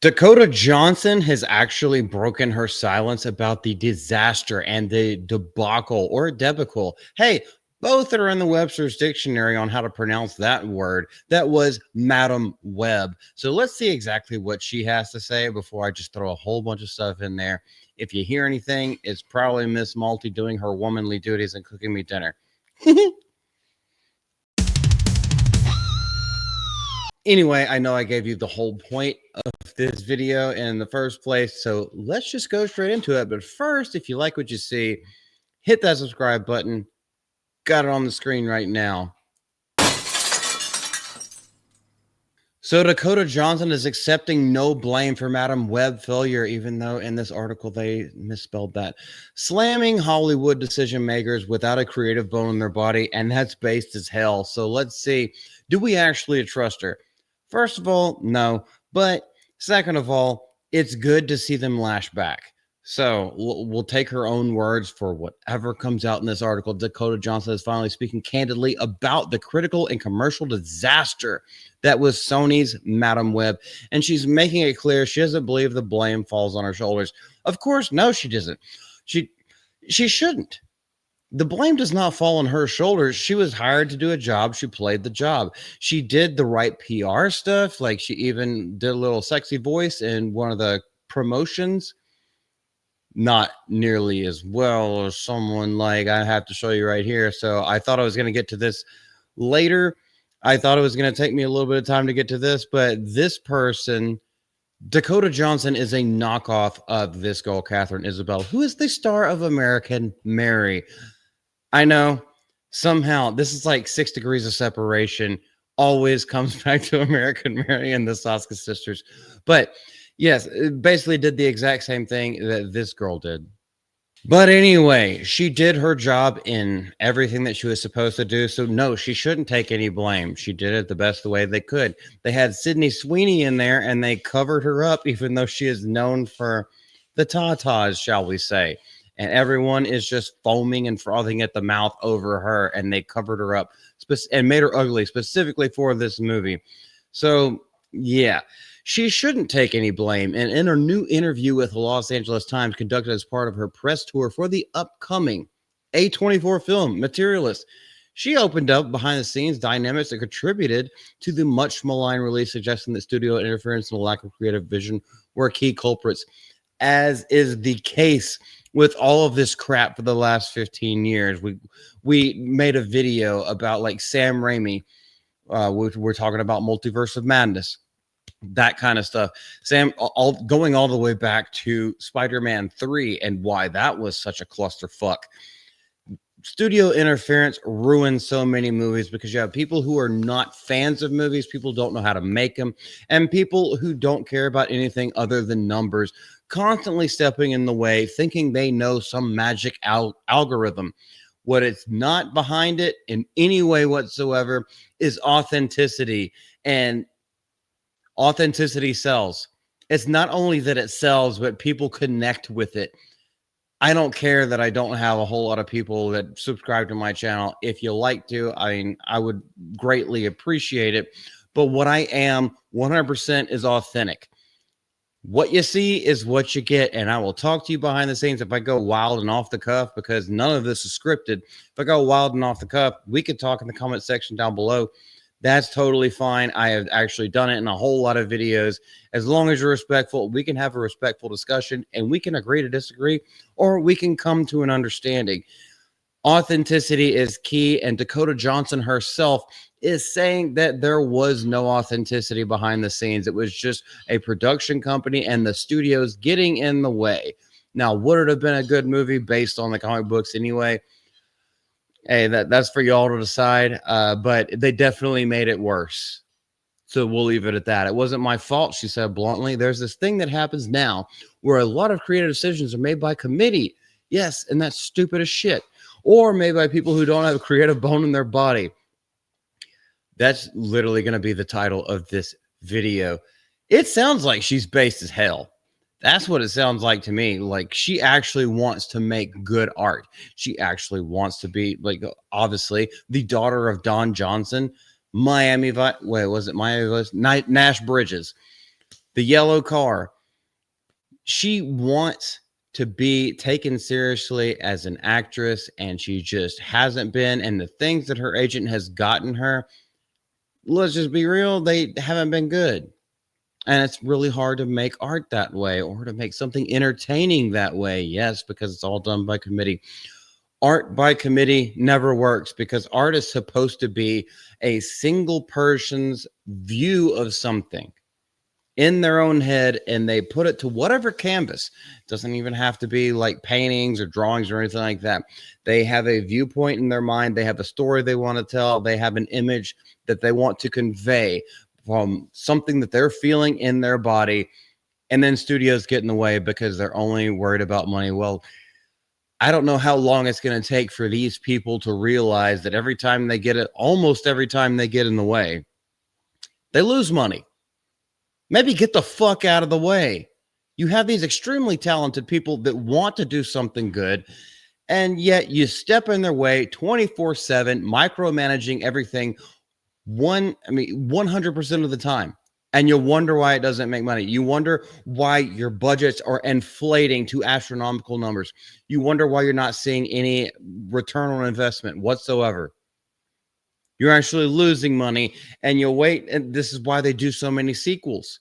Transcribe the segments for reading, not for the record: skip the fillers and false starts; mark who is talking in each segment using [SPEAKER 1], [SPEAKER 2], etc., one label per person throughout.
[SPEAKER 1] Dakota Johnson has actually broken her silence about the disaster and the debacle or debacle. Hey, both are in the Webster's dictionary on how to pronounce that word. That was Madam Web. So let's see exactly what she has to say before I just throw a whole bunch of stuff in there. If you hear anything, it's probably Miss Malty doing her womanly duties and cooking me dinner. Anyway, I know I gave you the whole point of this video in the first place, so let's just go straight into it. But first, if you like what you see, hit that subscribe button. Got it on the screen right now. So Dakota Johnson is accepting no blame for Madam Web failure, even though in this article they misspelled that. Slamming Hollywood decision makers without a creative bone in their body, and that's based as hell. So let's see, do we actually trust her? First of all, no. But second of all, it's good to see them lash back. So we'll take her own words for whatever comes out in this article. Dakota Johnson is finally speaking candidly about the critical and commercial disaster that was Sony's Madam Web. And she's making it clear she doesn't believe the blame falls on her shoulders. Of course, no, she doesn't. She shouldn't. The blame does not fall on her shoulders. She was hired to do a job. She played the job. She did the right PR stuff. Like she even did a little sexy voice in one of the promotions. Not nearly as well as someone like I have to show you right here. So I thought I was going to get to this later. I thought it was going to take me a little bit of time to get to this, but this person, Dakota Johnson, is a knockoff of this girl, Catherine Isabel, who is the star of American Mary. I know somehow this is like 6 degrees of separation. Always comes back to American Mary and the Saska sisters. But yes, it basically did the exact same thing that this girl did. But anyway, she did her job in everything that she was supposed to do. So no, she shouldn't take any blame. She did it the best the way they could. They had Sydney Sweeney in there and they covered her up, even though she is known for the tatas, shall we say. And everyone is just foaming and frothing at the mouth over her, and they covered her up and made her ugly specifically for this movie. So yeah, she shouldn't take any blame. And in her new interview with the Los Angeles Times, conducted as part of her press tour for the upcoming A24 film, Materialist, she opened up behind the scenes dynamics that contributed to the much maligned release, suggesting that studio interference and a lack of creative vision were key culprits, as is the case with all of this crap for the last 15 years. We made a video about like Sam Raimi. We're talking about Multiverse of Madness, that kind of stuff. Sam, going all the way back to Spider-Man 3 and why that was such a clusterfuck. Studio interference ruins so many movies because you have people who are not fans of movies, people don't know how to make them, and people who don't care about anything other than numbers, constantly stepping in the way, thinking they know some magic algorithm. What it's not behind it in any way whatsoever is authenticity, and authenticity sells. It's not only that it sells, but people connect with it. I don't care that I don't have a whole lot of people that subscribe to my channel. If you like to, I mean, I would greatly appreciate it. But what I am 100% is authentic. What you see is what you get, and I will talk to you behind the scenes if I go wild and off the cuff, because none of this is scripted. If I go wild and off the cuff, we could talk in the comment section down below. That's totally fine. I have actually done it in a whole lot of videos. As long as you're respectful, we can have a respectful discussion and we can agree to disagree, or we can come to an understanding. Authenticity is key, and Dakota Johnson herself is saying that there was no authenticity behind the scenes. It was just a production company and the studios getting in the way. Now, would it have been a good movie based on the comic books anyway? Hey, that's for y'all to decide, but they definitely made it worse. So we'll leave it at that. It wasn't my fault, she said bluntly. There's this thing that happens now where a lot of creative decisions are made by committee. Yes, and that's stupid as shit. Or made by people who don't have a creative bone in their body. That's literally going to be the title of this video. It sounds like she's based as hell. That's what it sounds like to me. Like she actually wants to make good art. She actually wants to be, like, obviously the daughter of Don Johnson, Miami Vice. Wait, was it Miami Vice? Nash Bridges. The yellow car. She wants to be taken seriously as an actress, and she just hasn't been. And the things that her agent has gotten her, let's just be real, they haven't been good. And it's really hard to make art that way or to make something entertaining that way. Yes, because it's all done by committee. Art by committee never works because art is supposed to be a single person's view of something in their own head, and they put it to whatever canvas. It doesn't even have to be like paintings or drawings or anything like that. They have a viewpoint in their mind. They have a story they want to tell. They have an image that they want to convey from something that they're feeling in their body. And then studios get in the way because they're only worried about money. Well, I don't know how long it's going to take for these people to realize that every time they get it, almost every time they get in the way, they lose money. Maybe get the fuck out of the way. You have these extremely talented people that want to do something good, and yet you step in their way 24/7, micromanaging everything 100% of the time. And you wonder why it doesn't make money. You wonder why your budgets are inflating to astronomical numbers. You wonder why you're not seeing any return on investment whatsoever. You're actually losing money, and you'll wait. And this is why they do so many sequels.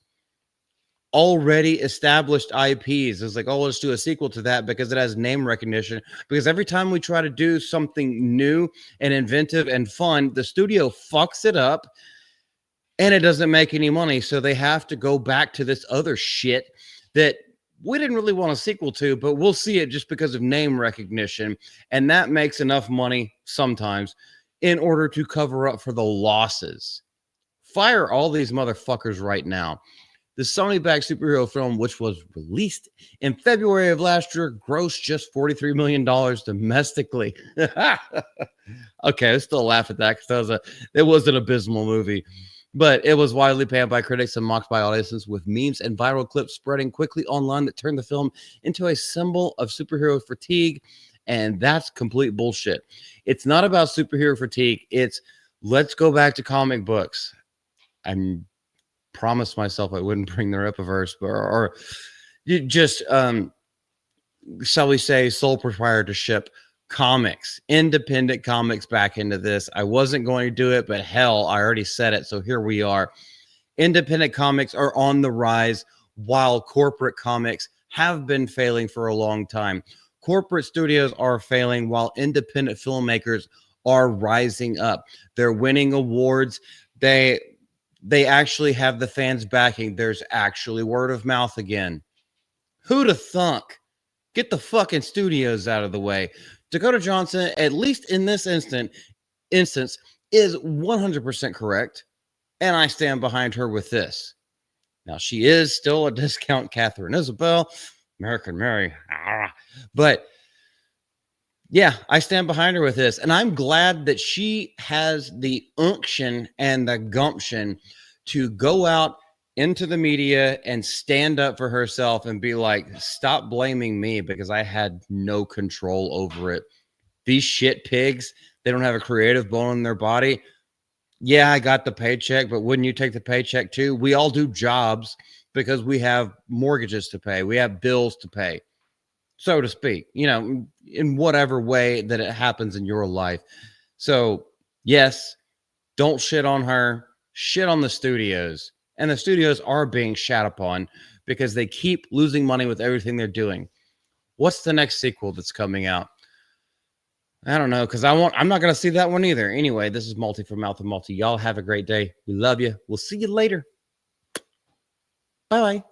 [SPEAKER 1] Already established IPs is like, oh, let's do a sequel to that because it has name recognition. Because every time we try to do something new and inventive and fun, the studio fucks it up and it doesn't make any money. So they have to go back to this other shit that we didn't really want a sequel to, but we'll see it just because of name recognition. And that makes enough money sometimes in order to cover up for the losses. Fire all these motherfuckers right now. The Sony-backed superhero film, which was released in February of last year, grossed just $43 million domestically. Okay, I still laugh at that because it was an abysmal movie. But it was widely panned by critics and mocked by audiences, with memes and viral clips spreading quickly online that turned the film into a symbol of superhero fatigue. And that's complete bullshit. It's not about superhero fatigue. It's let's go back to comic books. I'm promised myself I wouldn't bring the Rippaverse, or just shall we say sole proprietorship comics, independent comics back into this. I wasn't going to do it, but hell, I already said it, so here we are. Independent comics are on the rise while corporate comics have been failing for a long time. Corporate studios are failing while independent filmmakers are rising up. They're winning awards. They actually have the fans backing. There's actually word of mouth again. Who'd have thunk? Get the fucking studios out of the way. Dakota Johnson, at least in this instance, is 100% correct. And I stand behind her with this. Now, she is still a discount Catherine Isabel, American Mary. But yeah, I stand behind her with this. And I'm glad that she has the unction and the gumption to go out into the media and stand up for herself and be like, stop blaming me because I had no control over it. These shit pigs, they don't have a creative bone in their body. Yeah, I got the paycheck, but wouldn't you take the paycheck too? We all do jobs because we have mortgages to pay. We have bills to pay, so to speak, in whatever way that it happens in your life. So yes, don't shit on her, shit on the studios. And the studios are being shat upon because they keep losing money with everything they're doing. What's the next sequel that's coming out? I don't know, because I'm not going to see that one either. Anyway, this is Multi from Mouth of Multi. Y'all have a great day. We love you. We'll see you later. Bye-bye.